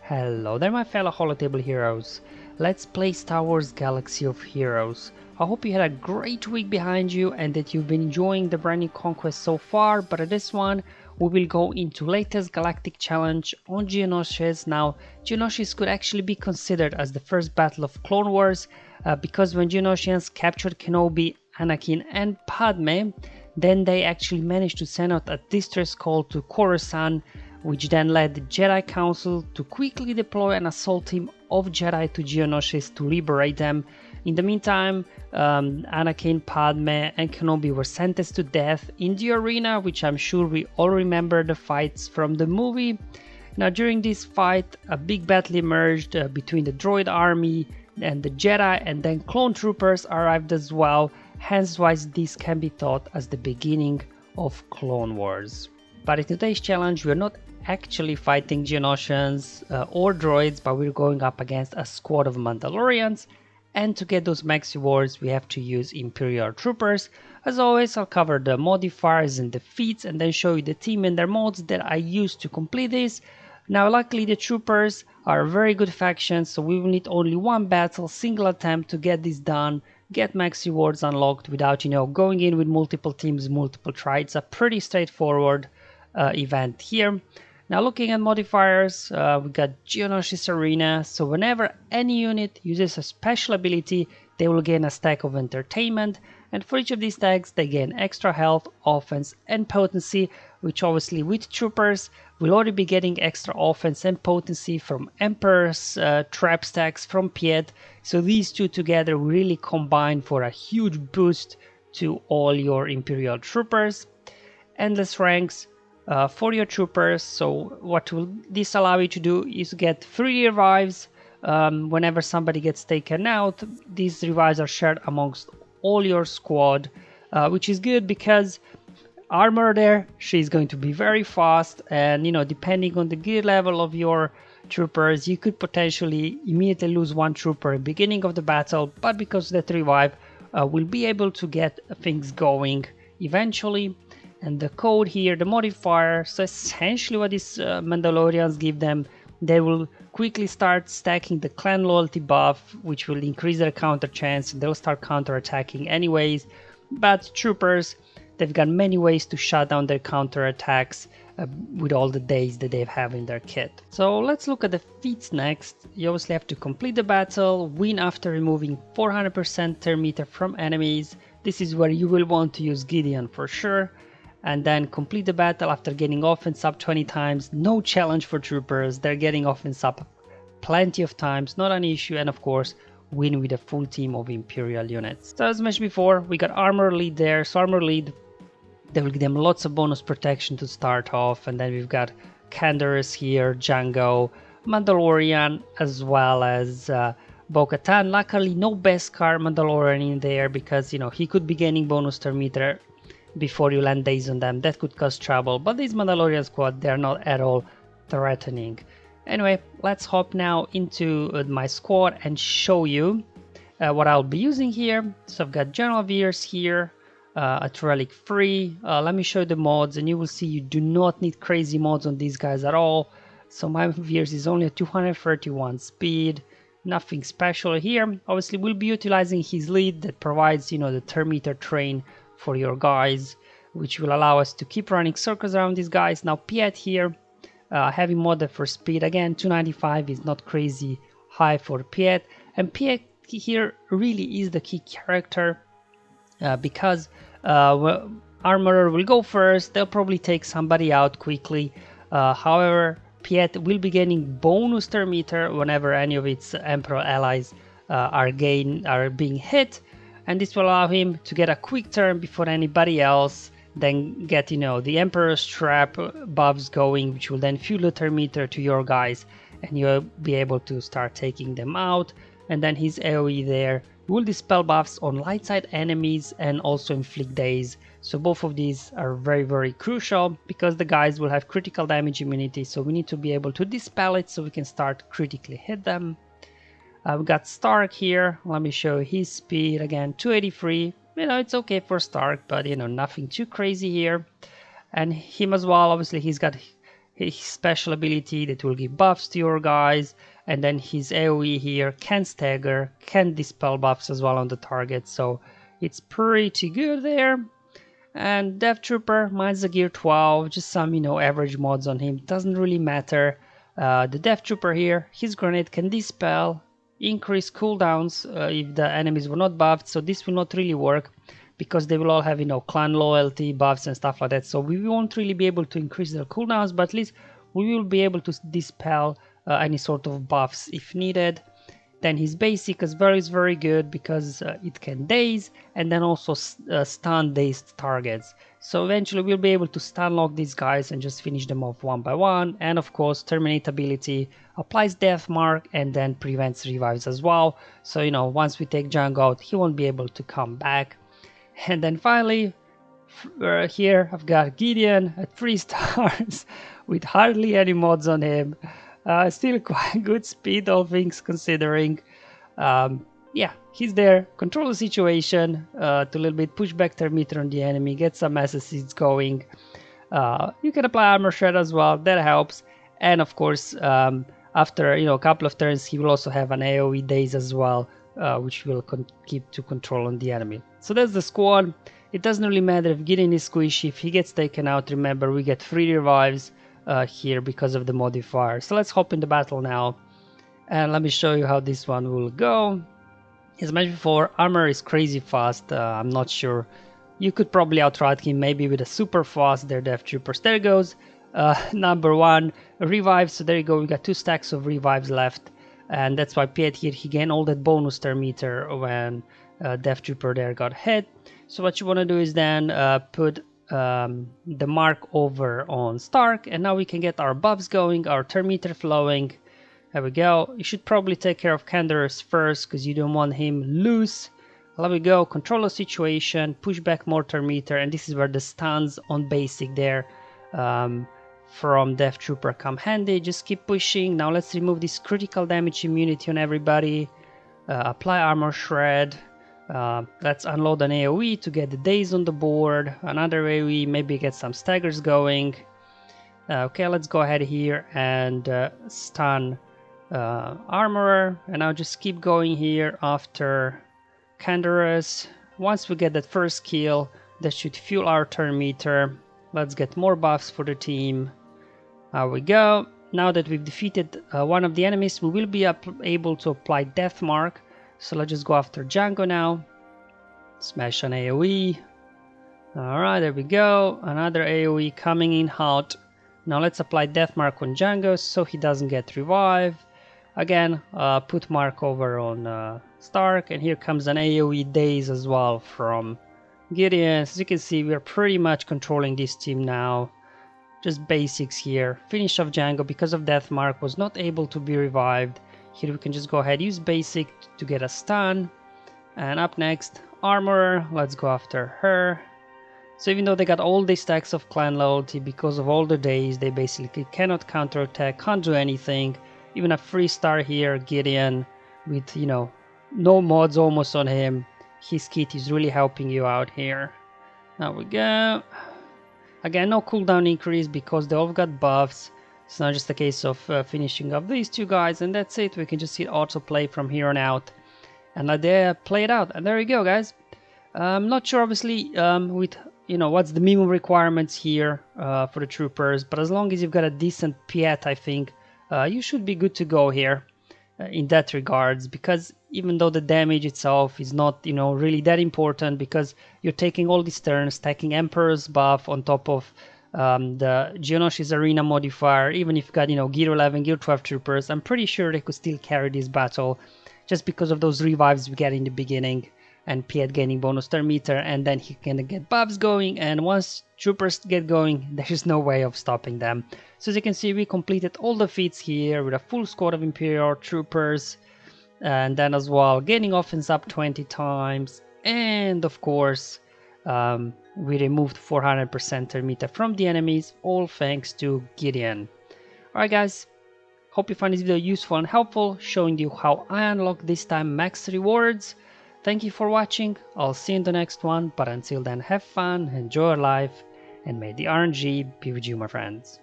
Hello there my fellow holotable heroes. Let's play Star Wars Galaxy of Heroes. I hope you had a great week behind you and that you've been enjoying the brand new conquest so far, but at this one we will go into latest Galactic challenge on Geonosis. Now Geonosis could actually be considered as the first battle of Clone Wars because when Geonosians captured Kenobi, Anakin and Padme, then they actually managed to send out a distress call to Coruscant, which then led the Jedi Council to quickly deploy an assault team of Jedi to Geonosis to liberate them. In the meantime, Anakin, Padme and Kenobi were sentenced to death in the arena, which I'm sure we all remember the fights from the movie. Now during this fight, a big battle emerged between the droid army and the Jedi, and then clone troopers arrived as well, hence why this can be thought as the beginning of Clone Wars. But in today's challenge we're not actually fighting Geonosians or droids, but we're going up against a squad of Mandalorians, and to get those max rewards we have to use Imperial troopers. As always, I'll cover the modifiers and the feats and then show you the team and their mods that I used to complete this. Now luckily the troopers are a very good faction, so we will need only one battle, single attempt to get this done, get max rewards unlocked without going in with multiple teams, multiple tries. It's a pretty straightforward event here. Now looking at modifiers, we got Geonosis Arena, so whenever any unit uses a special ability they will gain a stack of entertainment, and for each of these stacks they gain extra health, offense and potency, which obviously with troopers we'll already be getting extra offense and potency from Emperor's trap stacks from Piet, so these two together really combine for a huge boost to all your Imperial troopers. Endless ranks for your troopers, so what will this allow you to do is get 3 revives whenever somebody gets taken out. These revives are shared amongst all your squad, which is good because armor there, she's going to be very fast, and depending on the gear level of your troopers you could potentially immediately lose one trooper at the beginning of the battle, but because that revive will be able to get things going eventually. And the code here, the modifier, so essentially what these Mandalorians give them, they will quickly start stacking the clan loyalty buff, which will increase their counter chance, and they'll start counter attacking anyways. But troopers, they've got many ways to shut down their counter attacks with all the days that they have in their kit. So let's look at the feats next. You obviously have to complete the battle, win after removing 400% turn meter from enemies. This is where you will want to use Gideon for sure. And then complete the battle after getting offense up 20 times. No challenge for troopers, they're getting offense up plenty of times, not an issue. And of course win with a full team of Imperial units. So as mentioned before, we got armor lead there, so armor lead, they will give them lots of bonus protection to start off, and then we've got Canderous here, Django, Mandalorian, as well as Bo-Katan. Luckily no Beskar Mandalorian in there because he could be gaining bonus turn meter before you land days on them. That could cause trouble, but these Mandalorian squad, they're not at all threatening. Anyway, let's hop now into my squad and show you what I'll be using here. So I've got General Veers here at Relic Free. Let me show you the mods and you will see you do not need crazy mods on these guys at all. So my Veers is only a 231 speed, nothing special here. Obviously we'll be utilizing his lead that provides the turn meter train for your guys, which will allow us to keep running circles around these guys. Now Piet here, heavy modded for speed, again 295 is not crazy high for Piet, and Piet here really is the key character because Armorer will go first, they'll probably take somebody out quickly. However, Piet will be gaining bonus turn meter whenever any of its Emperor allies are being hit, and this will allow him to get a quick turn before anybody else, then get the Emperor's trap buffs going, which will then fuel the turn meter to your guys and you'll be able to start taking them out. And then his AoE there will dispel buffs on light side enemies and also inflict daze, so both of these are very crucial because the guys will have critical damage immunity, so we need to be able to dispel it so we can start critically hit them. We got Stark here, let me show his speed, again 283, it's okay for Stark, but nothing too crazy here. And him as well, obviously he's got his special ability that will give buffs to your guys, and then his AoE here can stagger, can dispel buffs as well on the target, so it's pretty good there. And Death Trooper, mine's a gear 12, just some, average mods on him, doesn't really matter. The Death Trooper here, his grenade can dispel, increase cooldowns if the enemies were not buffed, so this will not really work because they will all have, clan loyalty buffs and stuff like that, so we won't really be able to increase their cooldowns, but at least we will be able to dispel any sort of buffs if needed. Then his basic is very good because it can daze and then also stun dazed targets. So eventually we'll be able to stun lock these guys and just finish them off one by one. And of course terminate ability applies death mark and then prevents revives as well. So once we take Jango out, he won't be able to come back. And then finally here I've got Gideon at 3 stars with hardly any mods on him. Still quite good speed, all things considering. Yeah, he's there. Control the situation to a little bit, push back thermometer on the enemy, get some SSCs going. You can apply armor shred as well, that helps. And of course, after a couple of turns, he will also have an AoE daze as well, which will keep to control on the enemy. So that's the squad. It doesn't really matter if Gideon is squishy. If he gets taken out, remember we get 3 revives. Here because of the modifier. So let's hop in the battle now and let me show you how this one will go. As mentioned before, armor is crazy fast. I'm not sure. You could probably outride him maybe with a super fast there, Death Troopers. There goes number 1 revive. So there you go, we got 2 stacks of revives left, and that's why Piet here, he gained all that bonus thermometer when Death Trooper there got hit. So what you want to do is then put the mark over on Stark, and now we can get our buffs going, our thermometer flowing. There we go. You should probably take care of Canderous first because you don't want him loose. There we go. Control the situation, push back more thermometer, and this is where the stuns on basic there from Death Trooper come handy. Just keep pushing. Now let's remove this critical damage immunity on everybody. Apply armor shred. Let's unload an AoE to get the daze on the board, another AoE, maybe get some staggers going. Okay, let's go ahead here and stun Armorer, and I'll just keep going here after Canderous. Once we get that first kill, that should fuel our turn meter. Let's get more buffs for the team. There we go. Now that we've defeated one of the enemies, we will be able to apply Death Mark. So let's just go after Jango now. Smash an AoE. Alright, there we go. Another AoE coming in hot. Now let's apply Death Mark on Jango so he doesn't get revived. Again, put Mark over on Stark. And here comes an AoE Daze as well from Gideon. As you can see, we're pretty much controlling this team now. Just basics here. Finish off Jango because of Death Mark was not able to be revived. Here we can just go ahead, use basic to get a stun. And up next, Armorer. Let's go after her. So even though they got all these stacks of clan loyalty because of all the days, they basically cannot counterattack, can't do anything. Even a 3-star here, Gideon, with no mods almost on him. His kit is really helping you out here. There we go. Again, no cooldown increase because they all got buffs. It's not just a case of finishing off these 2 guys, and that's it. We can just hit autoplay from here on out and let them play it out. And there you go, guys. I'm not sure, obviously, with what's the minimum requirements here for the troopers, but as long as you've got a decent Piet, I think you should be good to go here in that regards, because even though the damage itself is not really that important, because you're taking all these turns, stacking Emperor's buff on top of the Geonosis Arena modifier. Even if you've got Gear 11, Gear 12 troopers, I'm pretty sure they could still carry this battle just because of those revives we get in the beginning, and Piet gaining bonus turn meter, and then he can get buffs going, and once troopers get going, there's no way of stopping them. So as you can see, we completed all the feats here with a full squad of Imperial troopers, and then as well gaining offense up 20 times, and of course we removed 400% turn meter from the enemies, all thanks to Gideon. Alright guys, hope you find this video useful and helpful, showing you how I unlock this time max rewards. Thank you for watching, I'll see you in the next one, but until then have fun, enjoy your life, and may the RNG be with you, my friends.